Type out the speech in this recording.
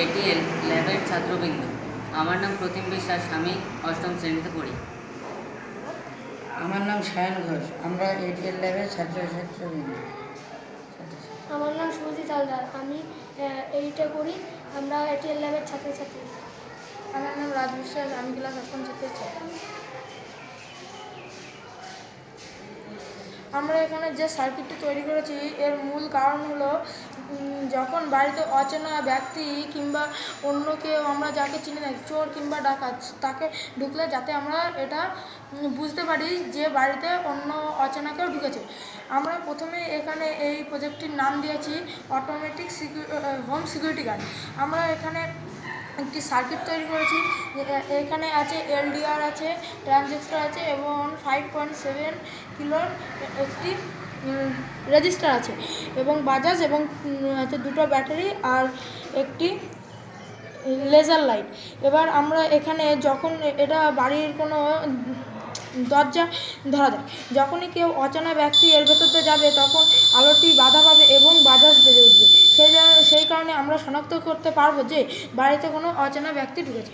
ATL ল্যাবের ছাত্রবৃন্দ। আমার নাম প্রতিম বিশ্বাস, আমি অষ্টম শ্রেণীতে পড়ি। আমার নাম সায়ন ঘোষ, আমরা এটিএল ল্যাবের ছাত্রবৃন্দ। আমার নাম সুজিত হালদার, আমি 8-এ পড়ি, আমরা এটিএল ল্যাবের ছাত্রছাত্রী। আমার নাম রাজ বিশ্বাস, আমি ক্লাস অষ্টম শ্রেণীতে ছাত্র। আমরা এখানে যে সার্কিটটি তৈরি করেছি এর মূল কারণ হলো যখন বাড়িতে অচেনা ব্যক্তি কিংবা অন্য কেউ, আমরা যাকে চিনি না, চোর কিংবা ডাকাত, তাকে ঢুকলে যাতে আমরা এটা বুঝতে পারি যে বাড়িতে অন্য অচেনা কেউ ঢুকেছে। আমরা প্রথমে এখানে এই প্রজেক্টটির নাম দিয়েছি অটোমেটিক হোম সিকিউরিটি গার্ড। আমরা এখানে একটি সার্কিট তৈরি করেছি, এখানে আছে এলডিআর আছে, ট্রানজিস্টর আছে এবং 5.7 কিলোর একটি রেজিস্টার আছে এবং বাজাজ এবং দুটো ব্যাটারি আর একটি লেজার লাইট। এবার আমরা এখানে যখন এটা বাড়ির কোনো দরজা ধরা যায়, যখনই কেউ অচেনা ব্যক্তি এর ভেতর দিয়ে যাবে তখন আলোটি বাধা পাবে এবং বাজাজ বেজে উঠবে। সেই কারণে আমরা শনাক্ত করতে পারবো যে বাড়িতে কোনো অচেনা ব্যক্তি ঢুকেছে।